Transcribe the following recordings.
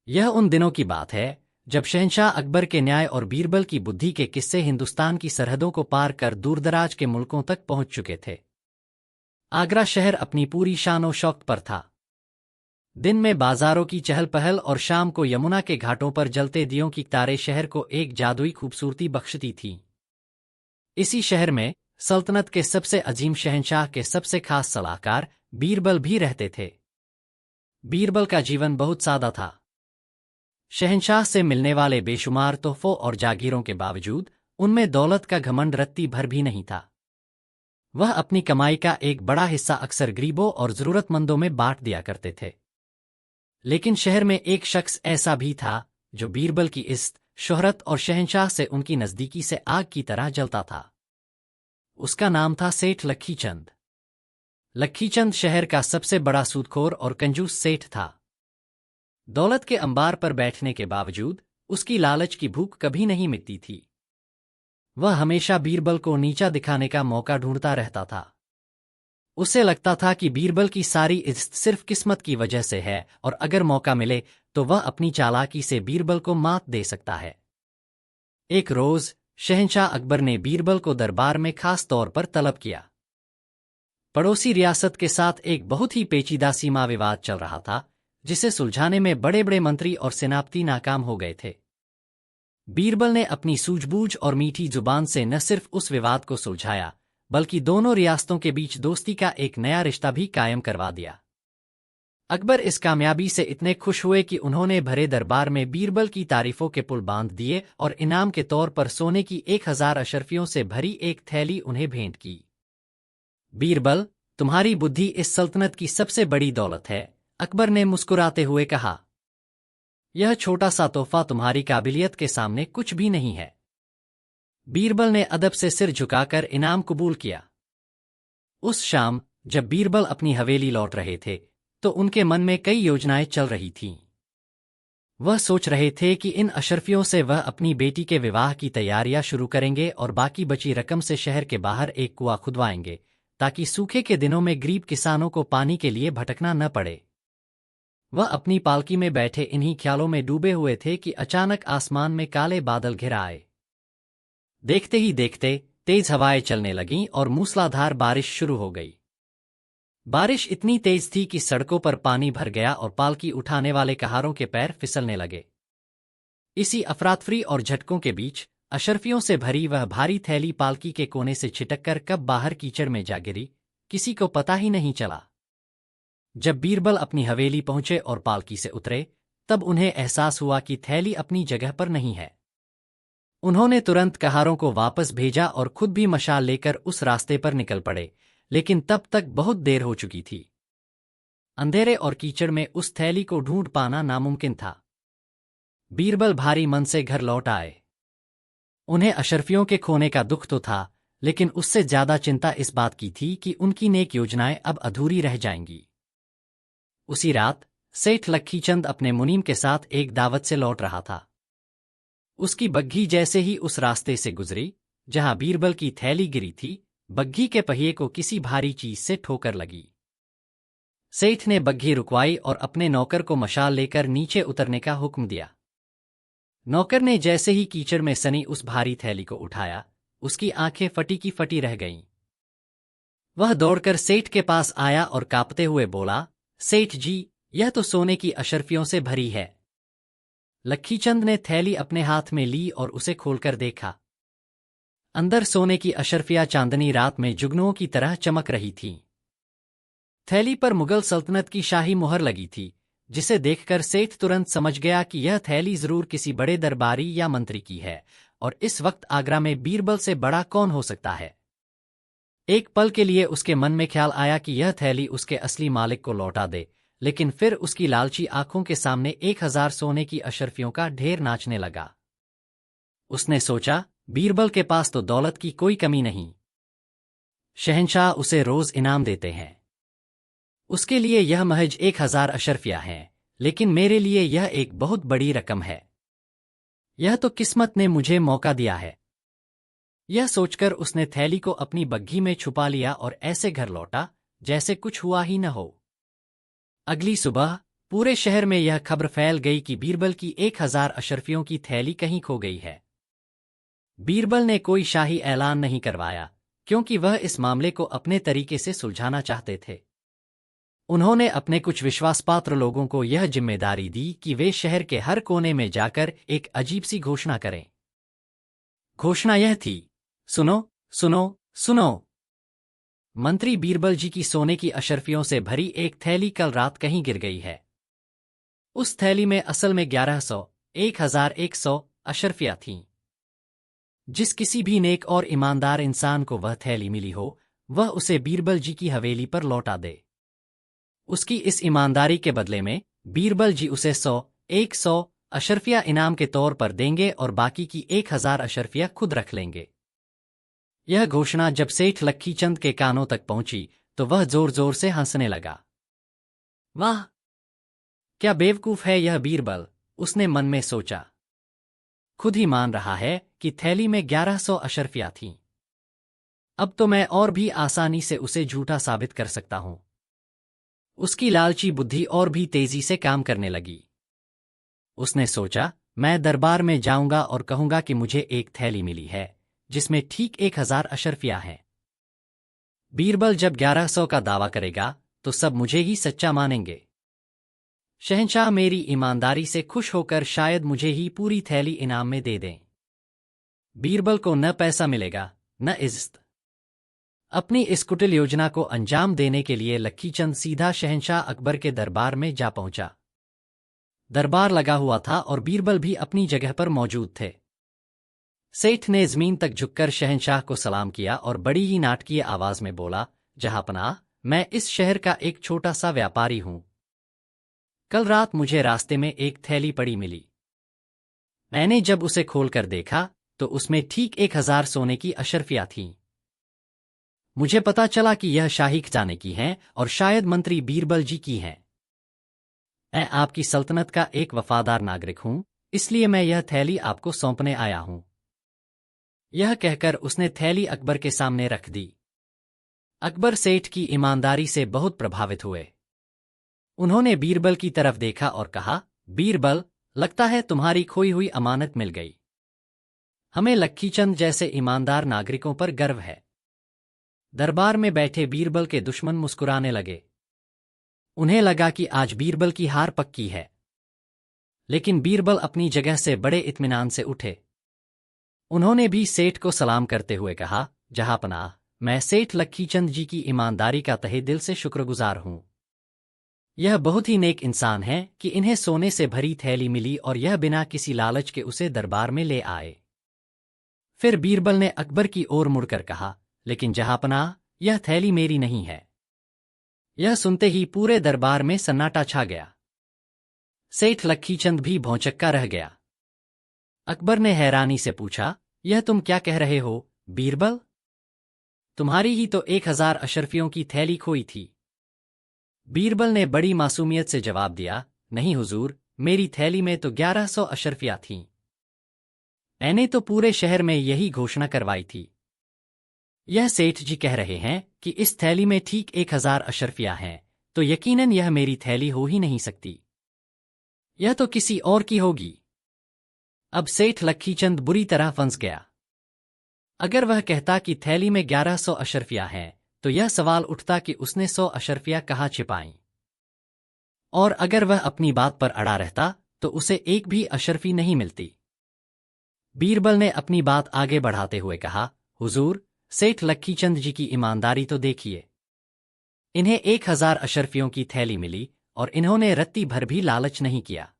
यह उन दिनों की बात है जब शहंशाह अकबर के न्याय और बीरबल की बुद्धि के किस्से हिंदुस्तान की सरहदों को पार कर दूरदराज के मुल्कों तक पहुंच चुके थे। आगरा शहर अपनी पूरी शान शौकत पर था। दिन में बाजारों की चहल पहल और शाम को यमुना के घाटों पर जलते दियों की तारे शहर को एक जादुई खूबसूरती बख्शती थीं। इसी शहर में सल्तनत के सबसे अजीम शहंशाह के सबसे खास सलाहकार बीरबल भी रहते थे। बीरबल का जीवन बहुत सादा था। शहंशाह से मिलने वाले बेशुमार तोहफों और जागीरों के बावजूद उनमें दौलत का घमंड रत्ती भर भी नहीं था। वह अपनी कमाई का एक बड़ा हिस्सा अक्सर गरीबों और जरूरतमंदों में बांट दिया करते थे। लेकिन शहर में एक शख्स ऐसा भी था जो बीरबल की इज्जत, शोहरत और शहंशाह से उनकी नजदीकी से आग की तरह जलता था। उसका नाम था सेठ लक्खीचंद। लक्खीचंद शहर का सबसे बड़ा सूदखोर और कंजूस सेठ था। दौलत के अंबार पर बैठने के बावजूद उसकी लालच की भूख कभी नहीं मिटती थी। वह हमेशा बीरबल को नीचा दिखाने का मौका ढूंढता रहता था। उसे लगता था कि बीरबल की सारी इज्जत सिर्फ किस्मत की वजह से है और अगर मौका मिले तो वह अपनी चालाकी से बीरबल को मात दे सकता है। एक रोज शहंशाह अकबर ने बीरबल को दरबार में खास तौर पर तलब किया। पड़ोसी रियासत के साथ एक बहुत ही पेचीदा सीमा विवाद चल रहा था जिसे सुलझाने में बड़े बड़े मंत्री और सेनापति नाकाम हो गए थे। बीरबल ने अपनी सूझबूझ और मीठी जुबान से न सिर्फ उस विवाद को सुलझाया बल्कि दोनों रियासतों के बीच दोस्ती का एक नया रिश्ता भी कायम करवा दिया। अकबर इस कामयाबी से इतने खुश हुए कि उन्होंने भरे दरबार में बीरबल की तारीफों के पुल बांध दिए और इनाम के तौर पर सोने की 1000 अशर्फियों से भरी एक थैली उन्हें भेंट की। बीरबल, तुम्हारी बुद्धि इस सल्तनत की सबसे बड़ी दौलत है, अकबर ने मुस्कुराते हुए कहा। यह छोटा सा तोहफा तुम्हारी काबिलियत के सामने कुछ भी नहीं है। बीरबल ने अदब से सिर झुकाकर इनाम कबूल किया। उस शाम जब बीरबल अपनी हवेली लौट रहे थे तो उनके मन में कई योजनाएं चल रही थीं। वह सोच रहे थे कि इन अशर्फियों से वह अपनी बेटी के विवाह की तैयारियां शुरू करेंगे और बाकी बची रकम से शहर के बाहर एक कुआं खुदवाएंगे ताकि सूखे के दिनों में गरीब किसानों को पानी के लिए भटकना न पड़े। वह अपनी पालकी में बैठे इन्हीं ख्यालों में डूबे हुए थे कि अचानक आसमान में काले बादल घिर आए। देखते ही देखते तेज हवाएं चलने लगीं और मूसलाधार बारिश शुरू हो गई। बारिश इतनी तेज थी कि सड़कों पर पानी भर गया और पालकी उठाने वाले कहारों के पैर फिसलने लगे। इसी अफरातफरी और झटकों के बीच अशर्फियों से भरी वह भारी थैली पालकी के कोने से छिटककर कब बाहर कीचड़ में जा गिरी, किसी को पता ही नहीं चला। जब बीरबल अपनी हवेली पहुंचे और पालकी से उतरे तब उन्हें एहसास हुआ कि थैली अपनी जगह पर नहीं है। उन्होंने तुरंत कहारों को वापस भेजा और खुद भी मशाल लेकर उस रास्ते पर निकल पड़े, लेकिन तब तक बहुत देर हो चुकी थी। अंधेरे और कीचड़ में उस थैली को ढूंढ पाना नामुमकिन था। बीरबल भारी मन से घर लौट आए। उन्हें अशर्फियों के खोने का दुख तो था, लेकिन उससे ज्यादा चिंता इस बात की थी कि उनकी नेक योजनाएं अब अधूरी रह जाएंगी। उसी रात सेठ लक्खीचंद अपने मुनीम के साथ एक दावत से लौट रहा था। उसकी बग्घी जैसे ही उस रास्ते से गुजरी जहां बीरबल की थैली गिरी थी, बग्घी के पहिए को किसी भारी चीज से ठोकर लगी। सेठ ने बग्घी रुकवाई और अपने नौकर को मशाल लेकर नीचे उतरने का हुक्म दिया। नौकर ने जैसे ही कीचड़ में सनी उस भारी थैली को उठाया, उसकी आंखें फटी की फटी रह गईं। वह दौड़कर सेठ के पास आया और कांपते हुए बोला, सेठ जी, यह तो सोने की अशर्फियों से भरी है। लक्खीचंद ने थैली अपने हाथ में ली और उसे खोलकर देखा। अंदर सोने की अशर्फियां चांदनी रात में जुगनुओं की तरह चमक रही थीं। थैली पर मुगल सल्तनत की शाही मुहर लगी थी, जिसे देखकर सेठ तुरंत समझ गया कि यह थैली जरूर किसी बड़े दरबारी या मंत्री की है, और इस वक्त आगरा में बीरबल से बड़ा कौन हो सकता है। एक पल के लिए उसके मन में ख्याल आया कि यह थैली उसके असली मालिक को लौटा दे, लेकिन फिर उसकी लालची आंखों के सामने 1000 सोने की अशर्फियों का ढेर नाचने लगा। उसने सोचा, बीरबल के पास तो दौलत की कोई कमी नहीं। शहंशाह उसे रोज इनाम देते हैं। उसके लिए यह महज 1000 अशर्फियां हैं, लेकिन मेरे लिए यह एक बहुत बड़ी रकम है। यह तो किस्मत ने मुझे मौका दिया है। यह सोचकर उसने थैली को अपनी बग्घी में छुपा लिया और ऐसे घर लौटा जैसे कुछ हुआ ही न हो। अगली सुबह पूरे शहर में यह खबर फैल गई कि बीरबल की 1000 अशर्फियों की थैली कहीं खो गई है। बीरबल ने कोई शाही ऐलान नहीं करवाया, क्योंकि वह इस मामले को अपने तरीके से सुलझाना चाहते थे। उन्होंने अपने कुछ विश्वासपात्र लोगों को यह जिम्मेदारी दी कि वे शहर के हर कोने में जाकर एक अजीब सी घोषणा करें। घोषणा यह थी, सुनो, सुनो, सुनो। मंत्री बीरबल जी की सोने की अशर्फियों से भरी एक थैली कल रात कहीं गिर गई है। उस थैली में असल में 1100, 1100 अशर्फियां थीं। जिस किसी भी नेक और ईमानदार इंसान को वह थैली मिली हो, वह उसे बीरबल जी की हवेली पर लौटा दे। उसकी इस ईमानदारी के बदले में बीरबल जी उसे 100 अशर्फिया इनाम के तौर पर देंगे और बाकी की 1000 अशर्फिया खुद रख लेंगे। यह घोषणा जब सेठ लक्कीचंद के कानों तक पहुंची तो वह जोर जोर से हंसने लगा। वाह, क्या बेवकूफ है यह बीरबल, उसने मन में सोचा। खुद ही मान रहा है कि थैली में 1100 अशर्फिया थीं। अब तो मैं और भी आसानी से उसे झूठा साबित कर सकता हूं। उसकी लालची बुद्धि और भी तेजी से काम करने लगी। उसने सोचा, मैं दरबार में जाऊंगा और कहूंगा कि मुझे एक थैली मिली है जिसमें ठीक 1000 अशर्फिया हैं। बीरबल जब 1100 का दावा करेगा तो सब मुझे ही सच्चा मानेंगे। शहंशाह मेरी ईमानदारी से खुश होकर शायद मुझे ही पूरी थैली इनाम में दे दें। बीरबल को न पैसा मिलेगा न इज्जत। अपनी इस कुटिल योजना को अंजाम देने के लिए लक्कीचंद सीधा शहंशाह अकबर के दरबार में जा पहुंचा। दरबार लगा हुआ था और बीरबल भी अपनी जगह पर मौजूद थे। सेठ ने जमीन तक झुककर शहंशाह को सलाम किया और बड़ी ही नाटकीय आवाज में बोला, जहांपनाह, मैं इस शहर का एक छोटा सा व्यापारी हूं। कल रात मुझे रास्ते में एक थैली पड़ी मिली। मैंने जब उसे खोलकर देखा तो उसमें ठीक 1000 सोने की अशर्फियां थीं। मुझे पता चला कि यह शाही खजाने की हैं और शायद मंत्री बीरबल जी की हैं। मैं आपकी सल्तनत का एक वफादार नागरिक हूं, इसलिए मैं यह थैली आपको सौंपने आया हूं। यह कहकर उसने थैली अकबर के सामने रख दी। अकबर सेठ की ईमानदारी से बहुत प्रभावित हुए। उन्होंने बीरबल की तरफ देखा और कहा, बीरबल, लगता है तुम्हारी खोई हुई अमानत मिल गई। हमें लक्कीचंद जैसे ईमानदार नागरिकों पर गर्व है। दरबार में बैठे बीरबल के दुश्मन मुस्कुराने लगे। उन्हें लगा कि आज बीरबल की हार पक्की है। लेकिन बीरबल अपनी जगह से बड़े इत्मीनान से उठे। उन्होंने भी सेठ को सलाम करते हुए कहा, जहांपनाह, मैं सेठ लक्कीचंद जी की ईमानदारी का तहे दिल से शुक्रगुजार हूं। यह बहुत ही नेक इंसान है कि इन्हें सोने से भरी थैली मिली और यह बिना किसी लालच के उसे दरबार में ले आए। फिर बीरबल ने अकबर की ओर मुड़कर कहा, लेकिन जहांपनाह, यह थैली मेरी नहीं है। यह सुनते ही पूरे दरबार में सन्नाटा छा गया। सेठ लक्कीचंद भी भौंचक्का रह गया। अकबर ने हैरानी से पूछा, यह तुम क्या कह रहे हो, बीरबल? तुम्हारी ही तो 1000 अशर्फियों की थैली खोई थी। बीरबल ने बड़ी मासूमियत से जवाब दिया, नहीं हुजूर, मेरी थैली में तो 1100 अशर्फियां थीं। मैंने तो पूरे शहर में यही घोषणा करवाई थी। यह सेठ जी कह रहे हैं कि इस थैली में ठीक 1000 अशर्फियां हैं, तो यकीनन यह मेरी थैली हो ही नहीं सकती। यह तो किसी और की होगी। अब सेठ लक्कीचंद बुरी तरह फंस गया। अगर वह कहता कि थैली में 1100 अशर्फियां हैं, तो यह सवाल उठता कि उसने 100 अशर्फियां कहाँ छिपाईं। और अगर वह अपनी बात पर अड़ा रहता तो उसे एक भी अशर्फी नहीं मिलती। बीरबल ने अपनी बात आगे बढ़ाते हुए कहा, हुजूर, सेठ लक्कीचंद जी की ईमानदारी तो देखिए। इन्हें 1000 अशर्फियों की थैली मिली और इन्होंने रत्ती भर भी लालच नहीं किया।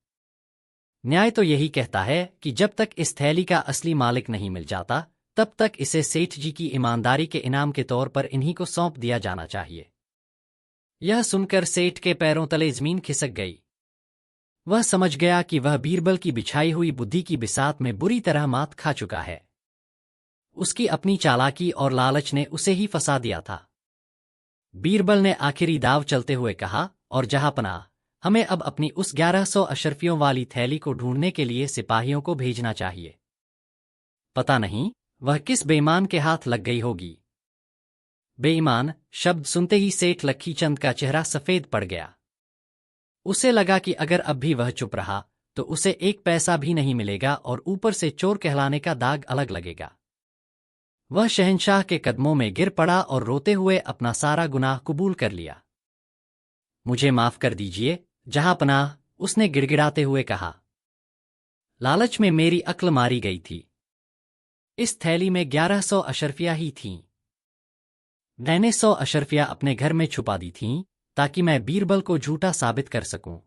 न्याय तो यही कहता है कि जब तक इस थैली का असली मालिक नहीं मिल जाता, तब तक इसे सेठ जी की ईमानदारी के इनाम के तौर पर इन्हीं को सौंप दिया जाना चाहिए। यह सुनकर सेठ के पैरों तले जमीन खिसक गई। वह समझ गया कि वह बीरबल की बिछाई हुई बुद्धि की बिसात में बुरी तरह मात खा चुका है। उसकी अपनी चालाकी और लालच ने उसे ही फंसा दिया था। बीरबल ने आखिरी दाव चलते हुए कहा, और जहांपनाह, हमें अब अपनी उस 1100 अशर्फियों वाली थैली को ढूंढने के लिए सिपाहियों को भेजना चाहिए। पता नहीं वह किस बेईमान के हाथ लग गई होगी। बेईमान शब्द सुनते ही सेठ लक्कीचंद का चेहरा सफेद पड़ गया। उसे लगा कि अगर अब भी वह चुप रहा तो उसे एक पैसा भी नहीं मिलेगा और ऊपर से चोर कहलाने का दाग अलग लगेगा। वह शहंशाह के कदमों में गिर पड़ा और रोते हुए अपना सारा गुनाह कबूल कर लिया। मुझे माफ कर दीजिए जहांपनाह, उसने गिड़गिड़ाते हुए कहा। लालच में मेरी अक्ल मारी गई थी। इस थैली में 1100 अशर्फियां ही थीं। मैंने 100 अशर्फियां अपने घर में छुपा दी थीं ताकि मैं बीरबल को झूठा साबित कर सकूं।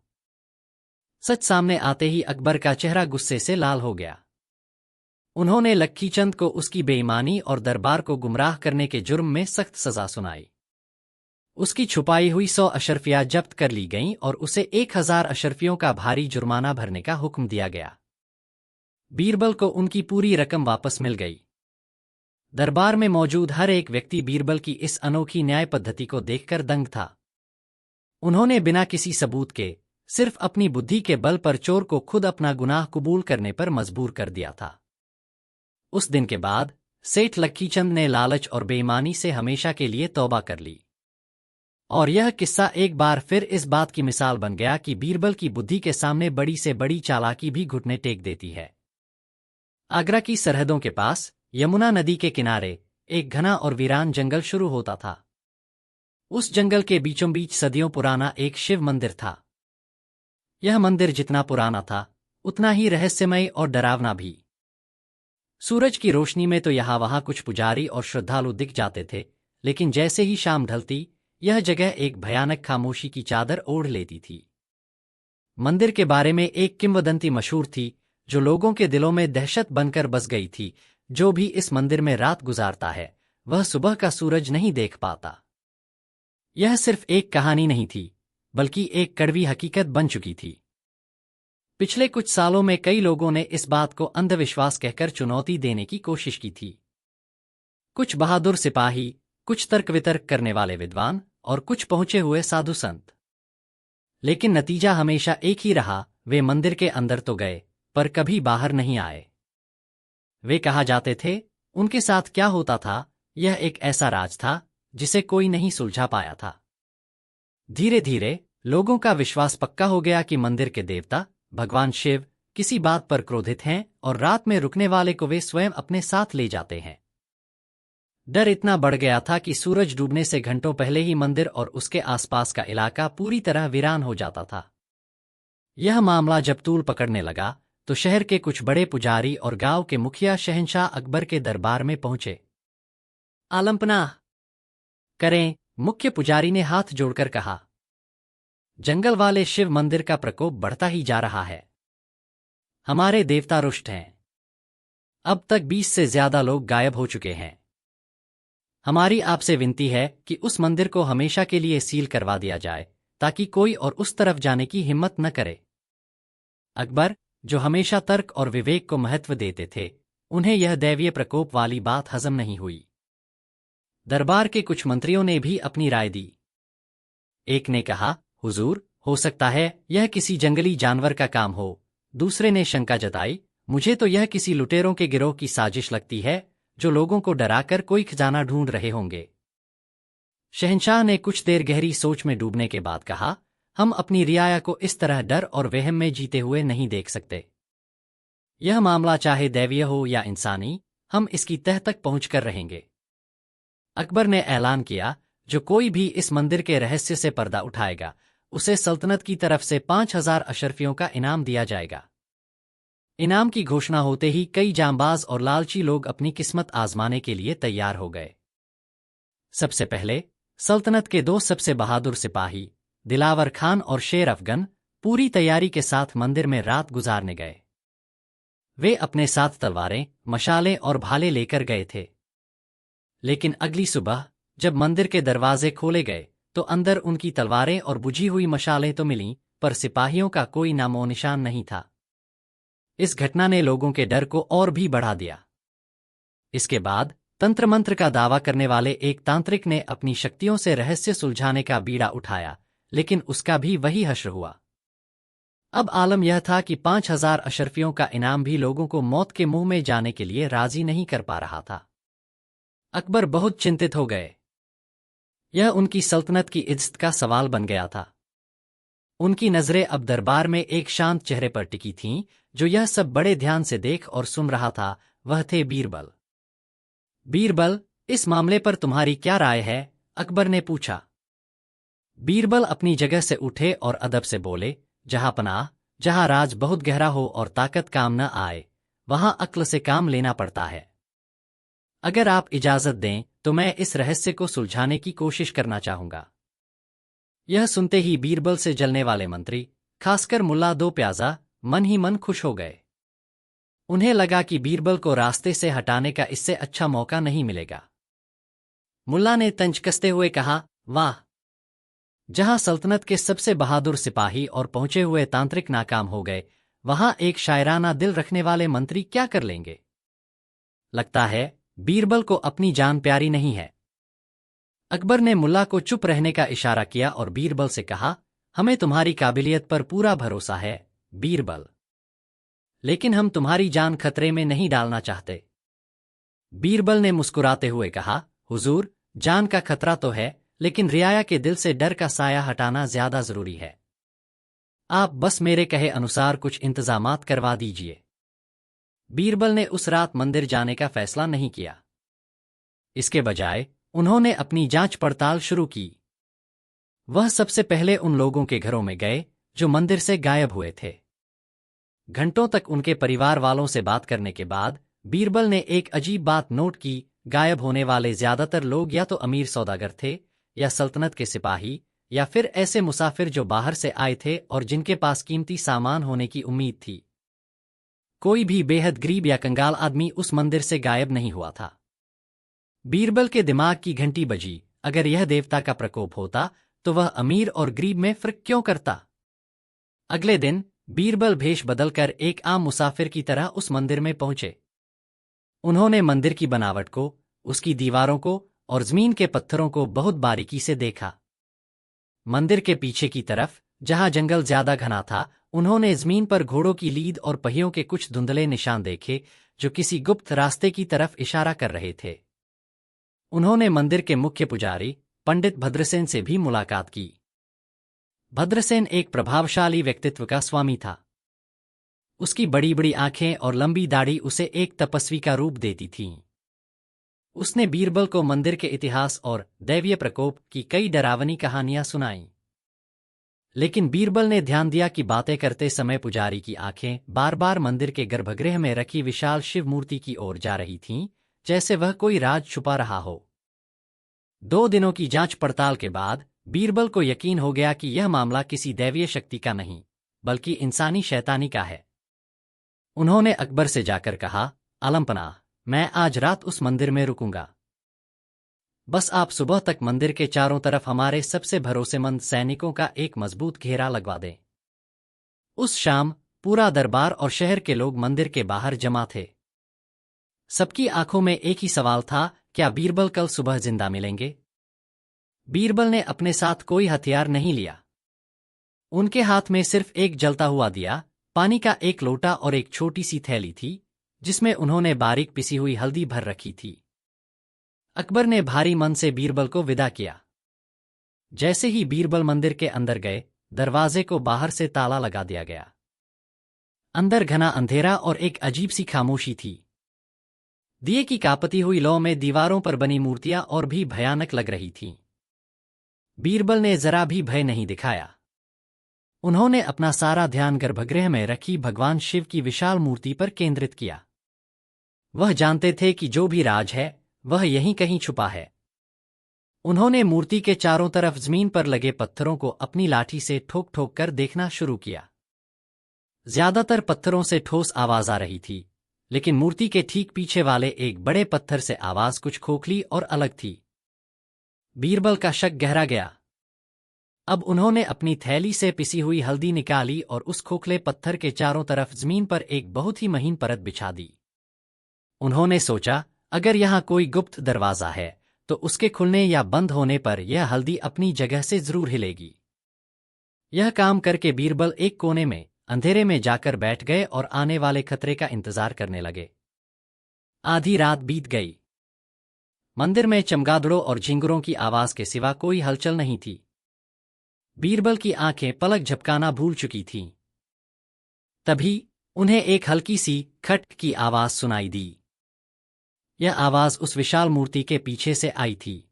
सच सामने आते ही अकबर का चेहरा गुस्से से लाल हो गया। उन्होंने लक्कीचंद को उसकी बेईमानी और दरबार को गुमराह करने के जुर्म में सख्त सजा सुनाई। उसकी छुपाई हुई 100 अशर्फियां जब्त कर ली गईं और उसे 1000 अशर्फियों का भारी जुर्माना भरने का हुक्म दिया गया। बीरबल को उनकी पूरी रकम वापस मिल गई। दरबार में मौजूद हर एक व्यक्ति बीरबल की इस अनोखी न्याय पद्धति को देखकर दंग था। उन्होंने बिना किसी सबूत के, सिर्फ अपनी बुद्धि के बल पर चोर को खुद अपना गुनाह कबूल करने पर मजबूर कर दिया था। उस दिन के बाद सेठ लक्कीचंद ने लालच और बेईमानी से हमेशा के लिए तौबा कर ली। और यह किस्सा एक बार फिर इस बात की मिसाल बन गया कि बीरबल की बुद्धि के सामने बड़ी से बड़ी चालाकी भी घुटने टेक देती है। आगरा की सरहदों के पास यमुना नदी के किनारे एक घना और वीरान जंगल शुरू होता था। उस जंगल के बीचों बीच सदियों पुराना एक शिव मंदिर था। यह मंदिर जितना पुराना था उतना ही रहस्यमय और डरावना भी। सूरज की रोशनी में तो यहाँ वहाँ कुछ पुजारी और श्रद्धालु दिख जाते थे, लेकिन जैसे ही शाम ढलती यह जगह एक भयानक खामोशी की चादर ओढ़ लेती थी। मंदिर के बारे में एक किंवदंती मशहूर थी जो लोगों के दिलों में दहशत बनकर बस गई थी। जो भी इस मंदिर में रात गुजारता है वह सुबह का सूरज नहीं देख पाता। यह सिर्फ एक कहानी नहीं थी बल्कि एक कड़वी हकीकत बन चुकी थी। पिछले कुछ सालों में कई लोगों ने इस बात को अंधविश्वास कहकर चुनौती देने की कोशिश की थी। कुछ बहादुर सिपाही, कुछ तर्क वितर्क करने वाले विद्वान और कुछ पहुंचे हुए साधु संत। लेकिन नतीजा हमेशा एक ही रहा, वे मंदिर के अंदर तो गए पर कभी बाहर नहीं आए। वे कहा जाते थे, उनके साथ क्या होता था यह एक ऐसा राज था जिसे कोई नहीं सुलझा पाया था। धीरे धीरे लोगों का विश्वास पक्का हो गया कि मंदिर के देवता भगवान शिव किसी बात पर क्रोधित हैं और रात में रुकने वाले को वे स्वयं अपने साथ ले जाते हैं। डर इतना बढ़ गया था कि सूरज डूबने से घंटों पहले ही मंदिर और उसके आसपास का इलाका पूरी तरह वीरान हो जाता था। यह मामला जब तूल पकड़ने लगा तो शहर के कुछ बड़े पुजारी और गांव के मुखिया शहंशाह अकबर के दरबार में पहुंचे। आलमपनाह करें, मुख्य पुजारी ने हाथ जोड़कर कहा। जंगल वाले शिव मंदिर का प्रकोप बढ़ता ही जा रहा है। हमारे देवता रुष्ट हैं। अब तक 20 से ज्यादा लोग गायब हो चुके हैं। हमारी आपसे विनती है कि उस मंदिर को हमेशा के लिए सील करवा दिया जाए ताकि कोई और उस तरफ जाने की हिम्मत न करे। अकबर, जो हमेशा तर्क और विवेक को महत्व देते थे, उन्हें यह दैवीय प्रकोप वाली बात हजम नहीं हुई। दरबार के कुछ मंत्रियों ने भी अपनी राय दी। एक ने कहा, हुजूर, हो सकता है यह किसी जंगली जानवर का काम हो। दूसरे ने शंका जताई, मुझे तो यह किसी लुटेरों के गिरोह की साजिश लगती है जो लोगों को डराकर कोई खजाना ढूंढ रहे होंगे। शहंशाह ने कुछ देर गहरी सोच में डूबने के बाद कहा, हम अपनी रियाया को इस तरह डर और वहम में जीते हुए नहीं देख सकते। यह मामला चाहे दैवीय हो या इंसानी, हम इसकी तह तक पहुंचकर रहेंगे। अकबर ने ऐलान किया, जो कोई भी इस मंदिर के रहस्य से पर्दा उठाएगा उसे सल्तनत की तरफ से 5000 अशर्फियों का इनाम दिया जाएगा। इनाम की घोषणा होते ही कई जांबाज और लालची लोग अपनी किस्मत आजमाने के लिए तैयार हो गए। सबसे पहले सल्तनत के 2 सबसे बहादुर सिपाही दिलावर खान और शेर अफगन पूरी तैयारी के साथ मंदिर में रात गुजारने गए। वे अपने साथ तलवारें, मशालें और भाले लेकर गए थे। लेकिन अगली सुबह जब मंदिर के दरवाजे खोले गए तो अंदर उनकी तलवारें और बुझी हुई मशालें तो मिलीं, पर सिपाहियों का कोई नामो निशान नहीं था। इस घटना ने लोगों के डर को और भी बढ़ा दिया। इसके बाद तंत्र मंत्र का दावा करने वाले एक तांत्रिक ने अपनी शक्तियों से रहस्य सुलझाने का बीड़ा उठाया, लेकिन उसका भी वही हश्र हुआ। अब आलम यह था कि 5000 अशर्फियों का इनाम भी लोगों को मौत के मुंह में जाने के लिए राजी नहीं कर पा रहा था। अकबर बहुत चिंतित हो गए। यह उनकी सल्तनत की इज्जत का सवाल बन गया था। उनकी नजरें अब दरबार में एक शांत चेहरे पर टिकी थीं, जो यह सब बड़े ध्यान से देख और सुन रहा था। वह थे बीरबल। बीरबल, इस मामले पर तुम्हारी क्या राय है? अकबर ने पूछा। बीरबल अपनी जगह से उठे और अदब से बोले, जहांपनाह, जहां राज बहुत गहरा हो और ताकत काम न आए, वहां अक्ल से काम लेना पड़ता है। अगर आप इजाजत दें तो मैं इस रहस्य को सुलझाने की कोशिश करना चाहूंगा। यह सुनते ही बीरबल से जलने वाले मंत्री, खासकर मुल्ला दो प्याजा, मन ही मन खुश हो गए। उन्हें लगा कि बीरबल को रास्ते से हटाने का इससे अच्छा मौका नहीं मिलेगा। मुल्ला ने तंज कसते हुए कहा, वाह! जहां सल्तनत के सबसे बहादुर सिपाही और पहुंचे हुए तांत्रिक नाकाम हो गए, वहां एक शायराना दिल रखने वाले मंत्री क्या कर लेंगे? लगता है बीरबल को अपनी जान प्यारी नहीं है। अकबर ने मुल्ला को चुप रहने का इशारा किया और बीरबल से कहा, हमें तुम्हारी काबिलियत पर पूरा भरोसा है, बीरबल। लेकिन हम तुम्हारी जान खतरे में नहीं डालना चाहते। बीरबल ने मुस्कुराते हुए कहा, हुजूर, जान का खतरा तो है, लेकिन रियाया के दिल से डर का साया हटाना ज्यादा जरूरी है। आप बस मेरे कहे अनुसार कुछ इंतजामात करवा दीजिए। बीरबल ने उस रात मंदिर जाने का फैसला नहीं किया। इसके बजाय उन्होंने अपनी जांच पड़ताल शुरू की। वह सबसे पहले उन लोगों के घरों में गए जो मंदिर से गायब हुए थे। घंटों तक उनके परिवार वालों से बात करने के बाद बीरबल ने एक अजीब बात नोट की। गायब होने वाले ज्यादातर लोग या तो अमीर सौदागर थे, या सल्तनत के सिपाही, या फिर ऐसे मुसाफिर जो बाहर से आए थे और जिनके पास कीमती सामान होने की उम्मीद थी। कोई भी बेहद गरीब या कंगाल आदमी उस मंदिर से गायब नहीं हुआ था। बीरबल के दिमाग की घंटी बजी। अगर यह देवता का प्रकोप होता तो वह अमीर और गरीब में फर्क क्यों करता? अगले दिन बीरबल भेष बदलकर एक आम मुसाफिर की तरह उस मंदिर में पहुंचे। उन्होंने मंदिर की बनावट को, उसकी दीवारों को और जमीन के पत्थरों को बहुत बारीकी से देखा। मंदिर के पीछे की तरफ, जहां जंगल ज्यादा घना था, उन्होंने जमीन पर घोड़ों की लीद और पहियों के कुछ धुंधले निशान देखे, जो किसी गुप्त रास्ते की तरफ इशारा कर रहे थे। उन्होंने मंदिर के मुख्य पुजारी, पंडित भद्रसेन से भी मुलाकात की। भद्रसेन एक प्रभावशाली व्यक्तित्व का स्वामी था। उसकी बड़ी बड़ी आंखें और लंबी दाढ़ी उसे एक तपस्वी का रूप देती थीं। उसने बीरबल को मंदिर के इतिहास और दैवीय प्रकोप की कई डरावनी कहानियां सुनाईं। लेकिन बीरबल ने ध्यान दिया कि बातें करते समय पुजारी की आंखें बार बार मंदिर के गर्भगृह में रखी विशाल शिव मूर्ति की ओर जा रही थीं, जैसे वह कोई राज छुपा रहा हो। 2 दिनों की जांच पड़ताल के बाद बीरबल को यकीन हो गया कि यह मामला किसी दैवीय शक्ति का नहीं, बल्कि इंसानी शैतानी का है। उन्होंने अकबर से जाकर कहा, आलमपनाह, मैं आज रात उस मंदिर में रुकूंगा। बस आप सुबह तक मंदिर के चारों तरफ हमारे सबसे भरोसेमंद सैनिकों का एक मजबूत घेरा लगवा दें। उस शाम पूरा दरबार और शहर के लोग मंदिर के बाहर जमा थे। सबकी आंखों में एक ही सवाल था, क्या बीरबल कल सुबह जिंदा मिलेंगे? बीरबल ने अपने साथ कोई हथियार नहीं लिया। उनके हाथ में सिर्फ एक जलता हुआ दिया, पानी का एक लोटा और एक छोटी सी थैली थी, जिसमें उन्होंने बारीक पिसी हुई हल्दी भर रखी थी। अकबर ने भारी मन से बीरबल को विदा किया। जैसे ही बीरबल मंदिर के अंदर गए, दरवाजे को बाहर से ताला लगा दिया गया। अंदर घना अंधेरा और एक अजीब सी खामोशी थी। दिए की कापती हुई लौ में दीवारों पर बनी मूर्तियां और भी भयानक लग रही थीं। बीरबल ने जरा भी भय नहीं दिखाया। उन्होंने अपना सारा ध्यान गर्भगृह में रखी भगवान शिव की विशाल मूर्ति पर केंद्रित किया। वह जानते थे कि जो भी राज है, वह यहीं कहीं छुपा है। उन्होंने मूर्ति के चारों तरफ जमीन पर लगे पत्थरों को अपनी लाठी से ठोक ठोक कर देखना शुरू किया। ज्यादातर पत्थरों से ठोस आवाज आ रही थी, लेकिन मूर्ति के ठीक पीछे वाले एक बड़े पत्थर से आवाज कुछ खोखली और अलग थी। बीरबल का शक गहरा गया। अब उन्होंने अपनी थैली से पिसी हुई हल्दी निकाली और उस खोखले पत्थर के चारों तरफ जमीन पर एक बहुत ही महीन परत बिछा दी। उन्होंने सोचा, अगर यहां कोई गुप्त दरवाजा है, तो उसके खुलने या बंद होने पर यह हल्दी अपनी जगह से जरूर हिलेगी। यह काम करके बीरबल एक कोने में अंधेरे में जाकर बैठ गए और आने वाले खतरे का इंतजार करने लगे। आधी रात बीत गई। मंदिर में चमगादड़ों और झिंगुरों की आवाज के सिवा कोई हलचल नहीं थी। बीरबल की आंखें पलक झपकाना भूल चुकी थीं। तभी उन्हें एक हल्की सी खट की आवाज सुनाई दी। यह आवाज उस विशाल मूर्ति के पीछे से आई थी।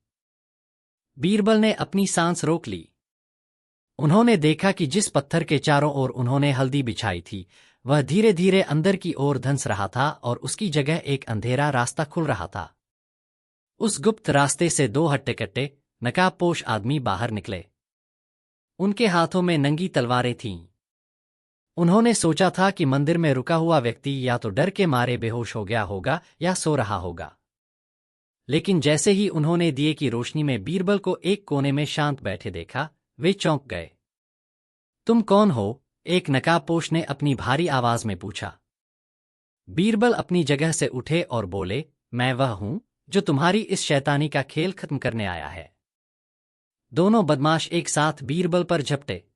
बीरबल ने अपनी सांस रोक ली। उन्होंने देखा कि जिस पत्थर के चारों ओर उन्होंने हल्दी बिछाई थी, वह धीरे धीरे अंदर की ओर धंस रहा था और उसकी जगह एक अंधेरा रास्ता खुल रहा था। उस गुप्त रास्ते से दो हट्टे-कट्टे, नकाबपोश आदमी बाहर निकले। उनके हाथों में नंगी तलवारें थीं। उन्होंने सोचा था कि मंदिर में रुका हुआ व्यक्ति या तो डर के मारे बेहोश हो गया होगा या सो रहा होगा। लेकिन जैसे ही उन्होंने दिए की रोशनी में बीरबल को एक कोने में शांत बैठे देखा, वे चौंक गए। तुम कौन हो? एक नकाबपोश ने अपनी भारी आवाज में पूछा। बीरबल अपनी जगह से उठे और बोले, मैं वह हूं जो तुम्हारी इस शैतानी का खेल खत्म करने आया है। दोनों बदमाश एक साथ बीरबल पर झपटे।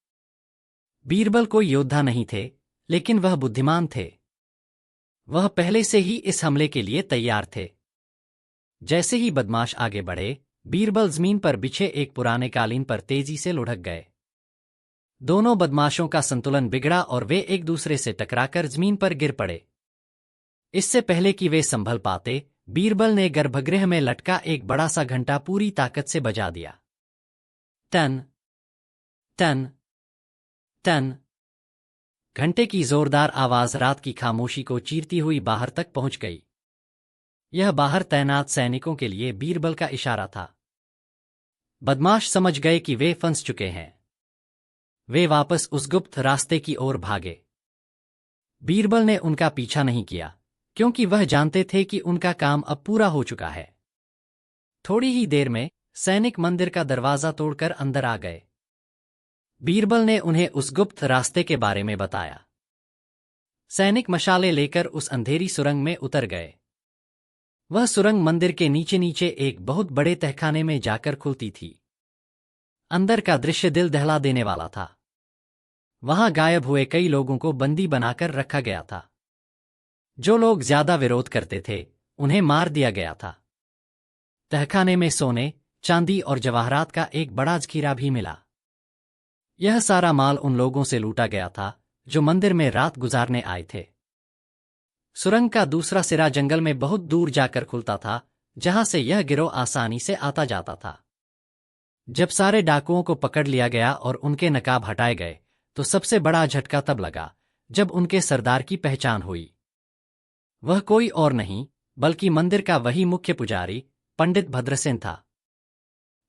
बीरबल कोई योद्धा नहीं थे, लेकिन वह बुद्धिमान थे। वह पहले से ही इस हमले के लिए तैयार थे। जैसे ही बदमाश आगे बढ़े, बीरबल जमीन पर बिछे एक पुराने कालीन पर तेजी से लुढ़क गए। दोनों बदमाशों का संतुलन बिगड़ा और वे एक दूसरे से टकराकर जमीन पर गिर पड़े। इससे पहले कि वे संभल पाते, बीरबल ने गर्भगृह में लटका एक बड़ा सा घंटा पूरी ताकत से बजा दिया। टन टन टन। घंटे की जोरदार आवाज रात की खामोशी को चीरती हुई बाहर तक पहुंच गई। यह बाहर तैनात सैनिकों के लिए बीरबल का इशारा था। बदमाश समझ गए कि वे फंस चुके हैं। वे वापस उस गुप्त रास्ते की ओर भागे। बीरबल ने उनका पीछा नहीं किया, क्योंकि वह जानते थे कि उनका काम अब पूरा हो चुका है। थोड़ी ही देर में सैनिक मंदिर का दरवाजा तोड़कर अंदर आ गए। बीरबल ने उन्हें उस गुप्त रास्ते के बारे में बताया। सैनिक मशाले लेकर उस अंधेरी सुरंग में उतर गए। वह सुरंग मंदिर के नीचे नीचे एक बहुत बड़े तहखाने में जाकर खुलती थी। अंदर का दृश्य दिल दहला देने वाला था। वहां गायब हुए कई लोगों को बंदी बनाकर रखा गया था। जो लोग ज्यादा विरोध करते थे, उन्हें मार दिया गया था। तहखाने में सोने, चांदी और जवाहरात का एक बड़ा जखीरा भी मिला। यह सारा माल उन लोगों से लूटा गया था जो मंदिर में रात गुजारने आए थे। सुरंग का दूसरा सिरा जंगल में बहुत दूर जाकर खुलता था, जहां से यह गिरोह आसानी से आता जाता था। जब सारे डाकुओं को पकड़ लिया गया और उनके नकाब हटाए गए, तो सबसे बड़ा झटका तब लगा जब उनके सरदार की पहचान हुई। वह कोई और नहीं बल्कि मंदिर का वही मुख्य पुजारी पंडित भद्रसेन था।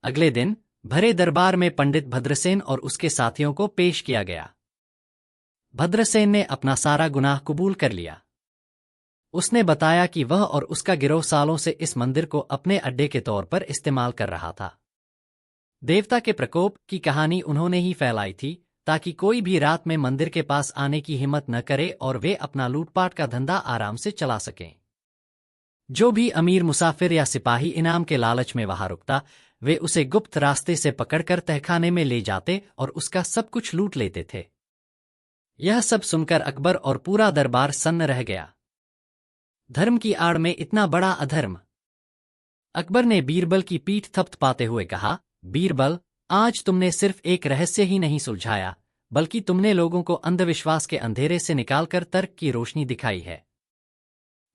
अगले दिन भरे दरबार में पंडित भद्रसेन और उसके साथियों को पेश किया गया। भद्रसेन ने अपना सारा गुनाह कबूल कर लिया। उसने बताया कि वह और उसका गिरोह सालों से इस मंदिर को अपने अड्डे के तौर पर इस्तेमाल कर रहा था। देवता के प्रकोप की कहानी उन्होंने ही फैलाई थी, ताकि कोई भी रात में मंदिर के पास आने की हिम्मत न करे और वे अपना लूटपाट का धंधा आराम से चला सकें। जो भी अमीर मुसाफिर या सिपाही इनाम के लालच में वहां रुकता, वे उसे गुप्त रास्ते से पकड़कर तहखाने में ले जाते और उसका सब कुछ लूट लेते थे। यह सब सुनकर अकबर और पूरा दरबार सन्न रह गया। धर्म की आड़ में इतना बड़ा अधर्म। अकबर ने बीरबल की पीठ थपथपाते हुए कहा, बीरबल, आज तुमने सिर्फ एक रहस्य ही नहीं सुलझाया, बल्कि तुमने लोगों को अंधविश्वास के अंधेरे से निकालकर तर्क की रोशनी दिखाई है।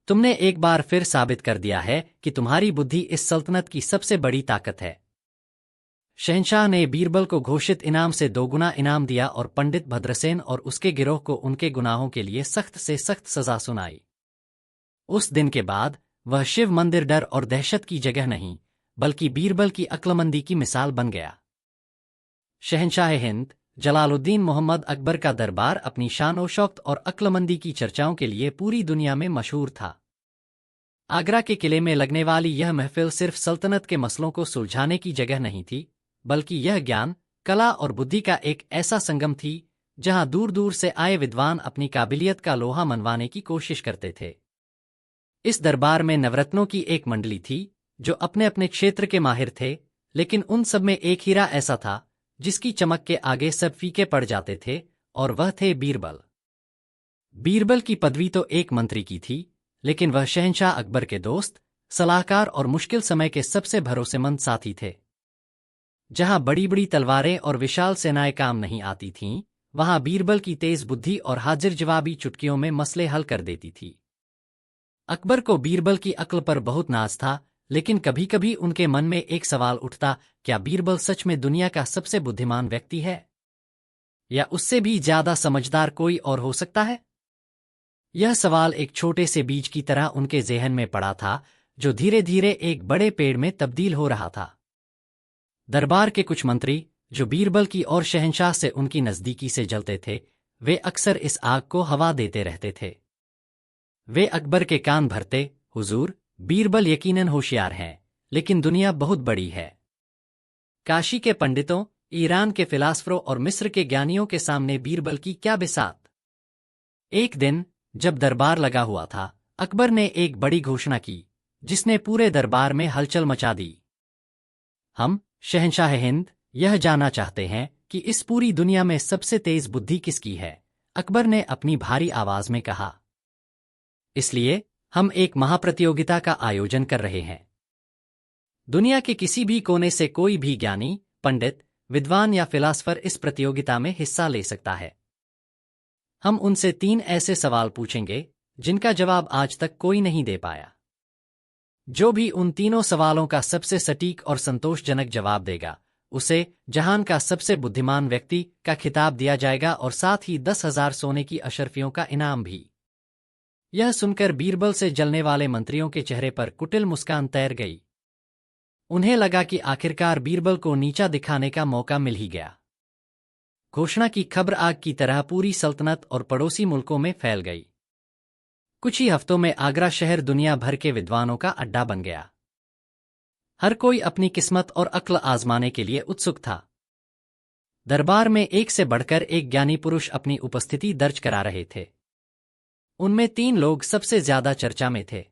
तुमने एक बार फिर साबित कर दिया है कि तुम्हारी बुद्धि इस सल्तनत की सबसे बड़ी ताकत है। शहंशाह ने बीरबल को घोषित इनाम से 2 गुना इनाम दिया और पंडित भद्रसेन और उसके गिरोह को उनके गुनाहों के लिए सख्त से सख्त सजा सुनाई। उस दिन के बाद वह शिव मंदिर डर और दहशत की जगह नहीं, बल्कि बीरबल की अक्लमंदी की मिसाल बन गया। शहंशाह हिंद जलालुद्दीन मोहम्मद अकबर का दरबार अपनी शान-ओ-शौकत और अक्लमंदी की चर्चाओं के लिए पूरी दुनिया में मशहूर था। आगरा के किले में लगने वाली यह महफिल सिर्फ सल्तनत के मसलों को सुलझाने की जगह नहीं थी, बल्कि यह ज्ञान, कला और बुद्धि का एक ऐसा संगम थी जहां दूर दूर से आए विद्वान अपनी काबिलियत का लोहा मनवाने की कोशिश करते थे। इस दरबार में नवरत्नों की एक मंडली थी जो अपने अपने क्षेत्र के माहिर थे, लेकिन उन सब में एक हीरा ऐसा था जिसकी चमक के आगे सब फीके पड़ जाते थे, और वह थे बीरबल। बीरबल की पदवी तो एक मंत्री की थी, लेकिन वह शहंशाह अकबर के दोस्त, सलाहकार और मुश्किल समय के सबसे भरोसेमंद साथी थे। जहां बड़ी बड़ी तलवारें और विशाल सेनाएं काम नहीं आती थीं, वहां बीरबल की तेज बुद्धि और हाजिर जवाबी चुटकियों में मसले हल कर देती थी। अकबर को बीरबल की अक्ल पर बहुत नाज था, लेकिन कभी कभी उनके मन में एक सवाल उठता, क्या बीरबल सच में दुनिया का सबसे बुद्धिमान व्यक्ति है, या उससे भी ज्यादा समझदार कोई और हो सकता है? यह सवाल एक छोटे से बीज की तरह उनके ज़हन में पड़ा था, जो धीरे धीरे एक बड़े पेड़ में तब्दील हो रहा था। दरबार के कुछ मंत्री, जो बीरबल की और शहंशाह से उनकी नज़दीकी से जलते थे, वे अक्सर इस आग को हवा देते रहते थे। वे अकबर के कान भरते, हुजूर, बीरबल यकीनन होशियार हैं, लेकिन दुनिया बहुत बड़ी है। काशी के पंडितों, ईरान के फिलासफरों और मिस्र के ज्ञानियों के सामने बीरबल की क्या बिसात। एक दिन, जब दरबार लगा हुआ था, अकबर ने एक बड़ी घोषणा की, जिसने पूरे दरबार में हलचल मचा दी। हम, शहंशाह हिंद, यह जानना चाहते हैं कि इस पूरी दुनिया में सबसे तेज बुद्धि किसकी है। अकबर ने अपनी भारी आवाज में कहा। इसलिए हम एक महाप्रतियोगिता का आयोजन कर रहे हैं। दुनिया के किसी भी कोने से कोई भी ज्ञानी, पंडित, विद्वान या फिलासफर इस प्रतियोगिता में हिस्सा ले सकता है। हम उनसे 3 ऐसे सवाल पूछेंगे जिनका जवाब आज तक कोई नहीं दे पाया। जो भी उन तीनों सवालों का सबसे सटीक और संतोषजनक जवाब देगा, उसे जहान का सबसे बुद्धिमान व्यक्ति का खिताब दिया जाएगा और साथ ही 10,000 सोने की अशर्फियों का इनाम भी। यह सुनकर बीरबल से जलने वाले मंत्रियों के चेहरे पर कुटिल मुस्कान तैर गई। उन्हें लगा कि आखिरकार बीरबल को नीचा दिखाने का मौका मिल ही गया। घोषणा की खबर आग की तरह पूरी सल्तनत और पड़ोसी मुल्कों में फैल गई। कुछ ही हफ्तों में आगरा शहर दुनिया भर के विद्वानों का अड्डा बन गया। हर कोई अपनी किस्मत और अक्ल आजमाने के लिए उत्सुक था। दरबार में एक से बढ़कर एक ज्ञानी पुरुष अपनी उपस्थिति दर्ज करा रहे थे। उनमें 3 लोग सबसे ज्यादा चर्चा में थे।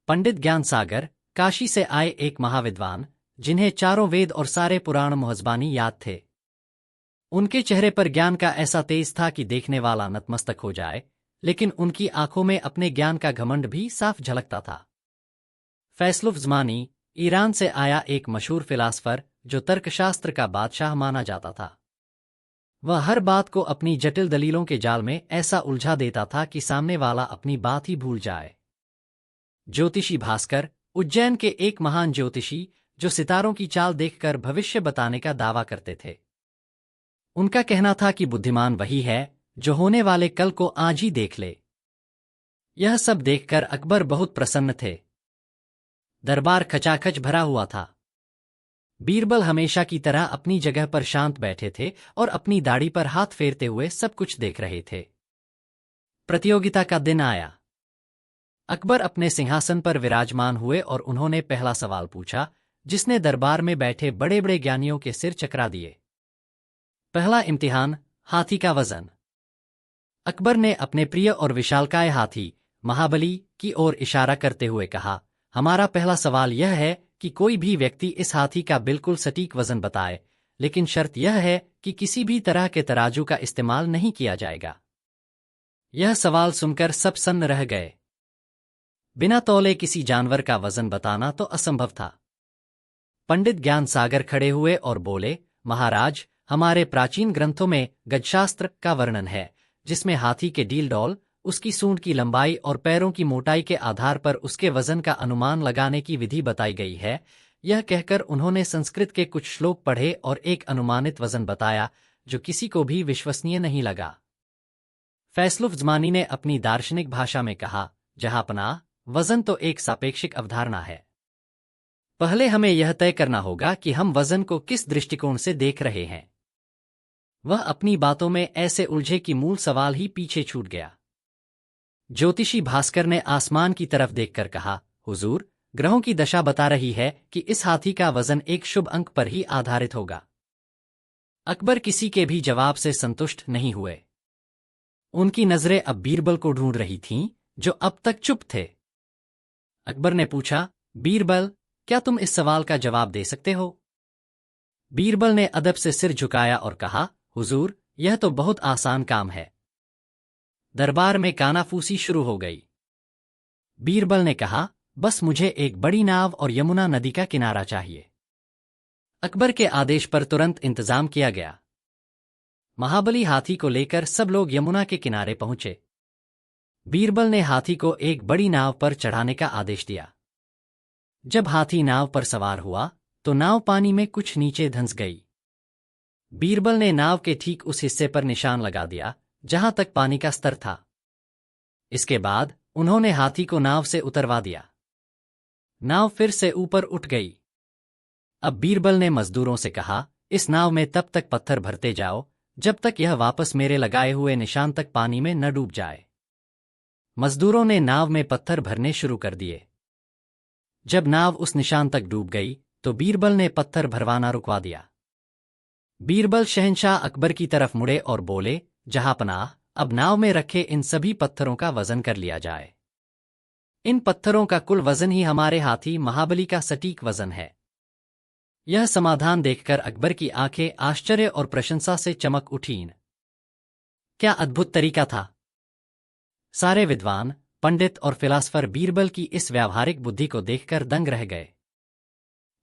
पंडित ज्ञान सागर, काशी से आए एक महाविद्वान, जिन्हें चारों वेद और सारे पुराण मुहज़्ज़बानी याद थे। उनके चेहरे पर ज्ञान का ऐसा तेज था कि देखने वाला नतमस्तक हो जाए, लेकिन उनकी आंखों में अपने ज्ञान का घमंड भी साफ झलकता था। फैसलुफ ज़मानी, ईरान से आया एक मशहूर फिलासफर, जो तर्कशास्त्र का बादशाह माना जाता था। वह हर बात को अपनी जटिल दलीलों के जाल में ऐसा उलझा देता था कि सामने वाला अपनी बात ही भूल जाए। ज्योतिषी भास्कर, उज्जैन के एक महान ज्योतिषी, जो सितारों की चाल देखकर भविष्य बताने का दावा करते थे। उनका कहना था कि बुद्धिमान वही है जो होने वाले कल को आज ही देख ले। यह सब देखकर अकबर बहुत प्रसन्न थे। दरबार खचाखच भरा हुआ था। बीरबल हमेशा की तरह अपनी जगह पर शांत बैठे थे और अपनी दाढ़ी पर हाथ फेरते हुए सब कुछ देख रहे थे। प्रतियोगिता का दिन आया। अकबर अपने सिंहासन पर विराजमान हुए और उन्होंने पहला सवाल पूछा, जिसने दरबार में बैठे बड़े बड़े ज्ञानियों के सिर चकरा दिए। पहला इम्तिहान, हाथी का वजन। अकबर ने अपने प्रिय और विशालकाय हाथी, महाबली, की ओर इशारा करते हुए कहा, हमारा पहला सवाल यह है कि कोई भी व्यक्ति इस हाथी का बिल्कुल सटीक वजन बताए, लेकिन शर्त यह है कि किसी भी तरह के तराजू का इस्तेमाल नहीं किया जाएगा। यह सवाल सुनकर सब सन्न रह गए। बिना तौले किसी जानवर का वजन बताना तो असंभव था। पंडित ज्ञान सागर खड़े हुए और बोले, महाराज, हमारे प्राचीन ग्रंथों में गजशास्त्र का वर्णन है, जिसमें हाथी के डील डौल, उसकी सूंड की लंबाई और पैरों की मोटाई के आधार पर उसके वजन का अनुमान लगाने की विधि बताई गई है। यह कहकर उन्होंने संस्कृत के कुछ श्लोक पढ़े और एक अनुमानित वजन बताया, जो किसी को भी विश्वसनीय नहीं लगा। फैसलुफ ज़मानी ने अपनी दार्शनिक भाषा में कहा, जहांपनाह, वजन तो एक सापेक्षिक अवधारणा है। पहले हमें यह तय करना होगा कि हम वजन को किस दृष्टिकोण से देख रहे हैं। वह अपनी बातों में ऐसे उलझे कि मूल सवाल ही पीछे छूट गया। ज्योतिषी भास्कर ने आसमान की तरफ देखकर कहा, हुजूर, ग्रहों की दशा बता रही है कि इस हाथी का वजन एक शुभ अंक पर ही आधारित होगा। अकबर किसी के भी जवाब से संतुष्ट नहीं हुए। उनकी नजरें अब बीरबल को ढूंढ रही थीं, जो अब तक चुप थे। अकबर ने पूछा, बीरबल, क्या तुम इस सवाल का जवाब दे सकते हो? बीरबल ने अदब से सिर झुकाया और कहा, हुजूर, यह तो बहुत आसान काम है। दरबार में कानाफूसी शुरू हो गई। बीरबल ने कहा, बस मुझे एक बड़ी नाव और यमुना नदी का किनारा चाहिए। अकबर के आदेश पर तुरंत इंतजाम किया गया। महाबली हाथी को लेकर सब लोग यमुना के किनारे पहुंचे। बीरबल ने हाथी को एक बड़ी नाव पर चढ़ाने का आदेश दिया। जब हाथी नाव पर सवार हुआ तो नाव पानी में कुछ नीचे धंस गई। बीरबल ने नाव के ठीक उस हिस्से पर निशान लगा दिया जहां तक पानी का स्तर था। इसके बाद उन्होंने हाथी को नाव से उतरवा दिया। नाव फिर से ऊपर उठ गई। अब बीरबल ने मजदूरों से कहा, इस नाव में तब तक पत्थर भरते जाओ जब तक यह वापस मेरे लगाए हुए निशान तक पानी में न डूब जाए। मजदूरों ने नाव में पत्थर भरने शुरू कर दिए। जब नाव उस निशान तक डूब गई तो बीरबल ने पत्थर भरवाना रुकवा दिया। बीरबल शहंशाह अकबर की तरफ मुड़े और बोले, जहांपनाह, अब नाव में रखे इन सभी पत्थरों का वजन कर लिया जाए। इन पत्थरों का कुल वजन ही हमारे हाथी महाबली का सटीक वजन है। यह समाधान देखकर अकबर की आंखें आश्चर्य और प्रशंसा से चमक उठीं। क्या अद्भुत तरीका था! सारे विद्वान, पंडित और फिलासफर बीरबल की इस व्यावहारिक बुद्धि को देखकर दंग रह गए।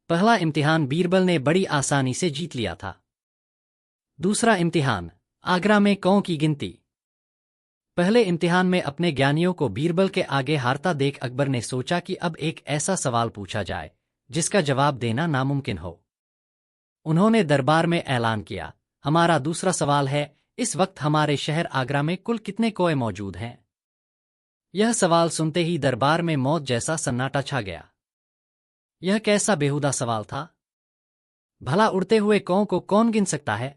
पहला इम्तिहान बीरबल ने बड़ी आसानी से जीत लिया था। दूसरा इम्तिहान, आगरा में कौओं की गिनती। पहले इम्तिहान में अपने ज्ञानियों को बीरबल के आगे हारता देख अकबर ने सोचा कि अब एक ऐसा सवाल पूछा जाए जिसका जवाब देना नामुमकिन हो। उन्होंने दरबार में ऐलान किया, हमारा दूसरा सवाल है, इस वक्त हमारे शहर आगरा में कुल कितने कौए मौजूद हैं? यह सवाल सुनते ही दरबार में मौत जैसा सन्नाटा छा गया। यह कैसा बेहुदा सवाल था? भला उड़ते हुए कौओं को कौन गिन सकता है?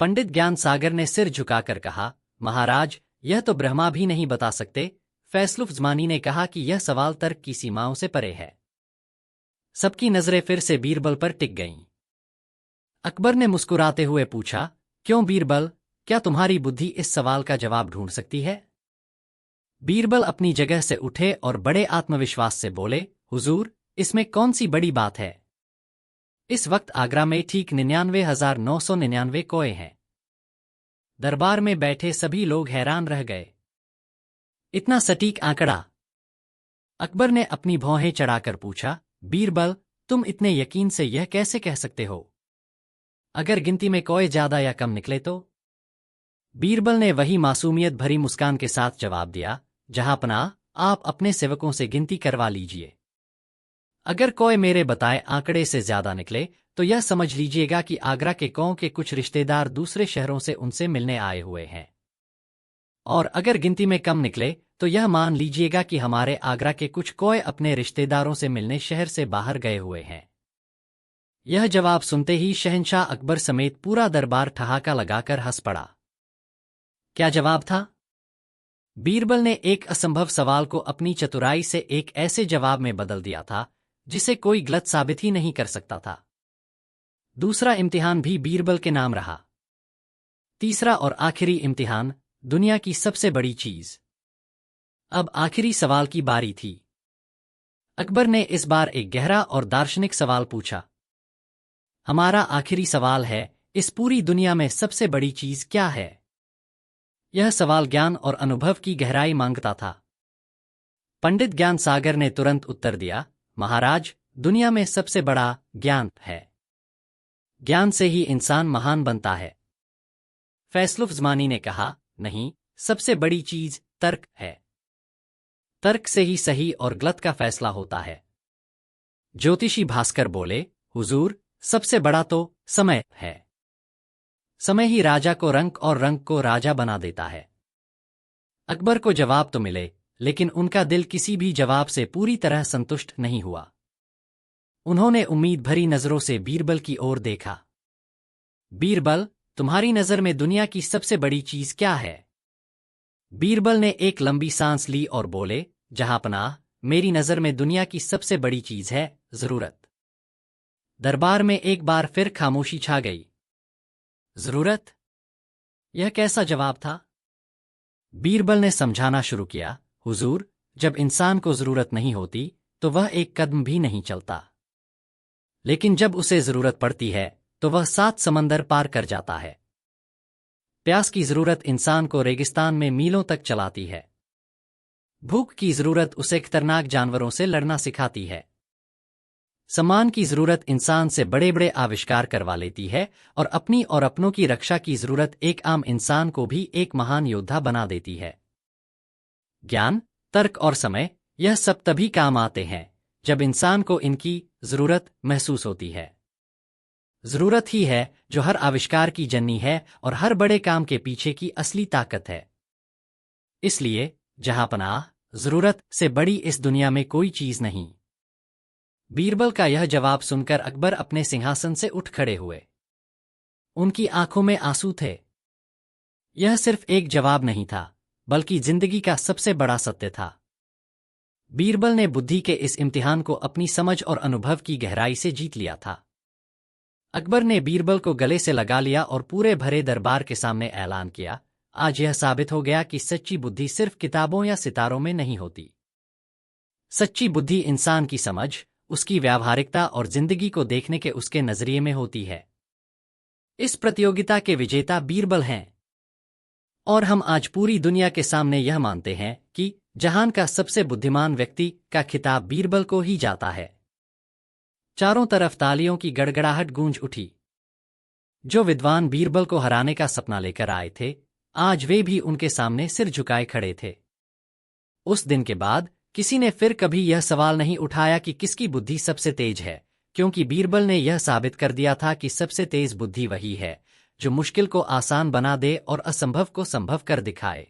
पंडित ज्ञान सागर ने सिर झुकाकर कहा, महाराज, यह तो ब्रह्मा भी नहीं बता सकते। फैसलुफ ज़मानी ने कहा कि यह सवाल तर्क की सीमाओं से परे है। सबकी नजरें फिर से बीरबल पर टिक गईं। अकबर ने मुस्कुराते हुए पूछा, क्यों बीरबल, क्या तुम्हारी बुद्धि इस सवाल का जवाब ढूंढ सकती है? बीरबल अपनी जगह से उठे और बड़े आत्मविश्वास से बोले, हुजूर, इसमें कौन सी बड़ी बात है? इस वक्त आगरा में ठीक 99,999 कौए हैं। दरबार में बैठे सभी लोग हैरान रह गए। इतना सटीक आंकड़ा! अकबर ने अपनी भौहें चढ़ाकर पूछा, बीरबल, तुम इतने यकीन से यह कैसे कह सकते हो? अगर गिनती में कौए ज्यादा या कम निकले तो? बीरबल ने वही मासूमियत भरी मुस्कान के साथ जवाब दिया, जहांपनाह, आप अपने सेवकों से गिनती करवा लीजिए। अगर कौए मेरे बताए आंकड़े से ज्यादा निकले तो यह समझ लीजिएगा कि आगरा के कौओं के कुछ रिश्तेदार दूसरे शहरों से उनसे मिलने आए हुए हैं। और अगर गिनती में कम निकले तो यह मान लीजिएगा कि हमारे आगरा के कुछ कौए अपने रिश्तेदारों से मिलने शहर से बाहर गए हुए हैं। यह जवाब सुनते ही शहंशाह अकबर समेत पूरा दरबार ठहाका लगाकर हंस पड़ा। क्या जवाब था? बीरबल ने एक असंभव सवाल को अपनी चतुराई से एक ऐसे जवाब में बदल दिया था जिसे कोई गलत साबित ही नहीं कर सकता था। दूसरा इम्तिहान भी बीरबल के नाम रहा। तीसरा और आखिरी इम्तिहान, दुनिया की सबसे बड़ी चीज। अब आखिरी सवाल की बारी थी। अकबर ने इस बार एक गहरा और दार्शनिक सवाल पूछा। हमारा आखिरी सवाल है, इस पूरी दुनिया में सबसे बड़ी चीज क्या है? यह सवाल ज्ञान और अनुभव की गहराई मांगता था। पंडित ज्ञान सागर ने तुरंत उत्तर दिया, महाराज, दुनिया में सबसे बड़ा ज्ञान है। ज्ञान से ही इंसान महान बनता है। फैसलुफ ज़मानी ने कहा, नहीं, सबसे बड़ी चीज तर्क है। तर्क से ही सही और गलत का फैसला होता है। ज्योतिषी भास्कर बोले, हुजूर, सबसे बड़ा तो समय है। समय ही राजा को रंक और रंक को राजा बना देता है। अकबर को जवाब तो मिले, लेकिन उनका दिल किसी भी जवाब से पूरी तरह संतुष्ट नहीं हुआ। उन्होंने उम्मीद भरी नजरों से बीरबल की ओर देखा। बीरबल, तुम्हारी नजर में दुनिया की सबसे बड़ी चीज क्या है? बीरबल ने एक लंबी सांस ली और बोले, जहांपनाह, मेरी नजर में दुनिया की सबसे बड़ी चीज है जरूरत। दरबार में एक बार फिर खामोशी छा गई। जरूरत? यह कैसा जवाब था? बीरबल ने समझाना शुरू किया, हुजूर, जब इंसान को जरूरत नहीं होती तो वह एक कदम भी नहीं चलता। लेकिन जब उसे जरूरत पड़ती है तो वह 7 समंदर पार कर जाता है। प्यास की जरूरत इंसान को रेगिस्तान में मीलों तक चलाती है। भूख की जरूरत उसे खतरनाक जानवरों से लड़ना सिखाती है। सम्मान की जरूरत इंसान से बड़े बड़े आविष्कार करवा लेती है और अपनी और अपनों की रक्षा की जरूरत एक आम इंसान को भी एक महान योद्धा बना देती है। ज्ञान, तर्क और समय, यह सब तभी काम आते हैं जब इंसान को इनकी जरूरत महसूस होती है। जरूरत ही है जो हर आविष्कार की जननी है और हर बड़े काम के पीछे की असली ताकत है। इसलिए जहांपनाह, जरूरत से बड़ी इस दुनिया में कोई चीज नहीं। बीरबल का यह जवाब सुनकर अकबर अपने सिंहासन से उठ खड़े हुए। उनकी आंखों में आंसू थे। यह सिर्फ एक जवाब नहीं था, बल्कि जिंदगी का सबसे बड़ा सत्य था। बीरबल ने बुद्धि के इस इम्तिहान को अपनी समझ और अनुभव की गहराई से जीत लिया था। अकबर ने बीरबल को गले से लगा लिया और पूरे भरे दरबार के सामने ऐलान किया, आज यह साबित हो गया कि सच्ची बुद्धि सिर्फ किताबों या सितारों में नहीं होती। सच्ची बुद्धि इंसान की समझ, उसकी व्यावहारिकता और जिंदगी को देखने के उसके नजरिए में होती है। इस प्रतियोगिता के विजेता बीरबल हैं। और हम आज पूरी दुनिया के सामने यह मानते हैं कि जहान का सबसे बुद्धिमान व्यक्ति का खिताब बीरबल को ही जाता है। चारों तरफ तालियों की गड़गड़ाहट गूंज उठी। जो विद्वान बीरबल को हराने का सपना लेकर आए थे, आज वे भी उनके सामने सिर झुकाए खड़े थे। उस दिन के बाद किसी ने फिर कभी यह सवाल नहीं उठाया कि किसकी बुद्धि सबसे तेज है, क्योंकि बीरबल ने यह साबित कर दिया था कि सबसे तेज बुद्धि वही है जो मुश्किल को आसान बना दे और असंभव को संभव कर दिखाए।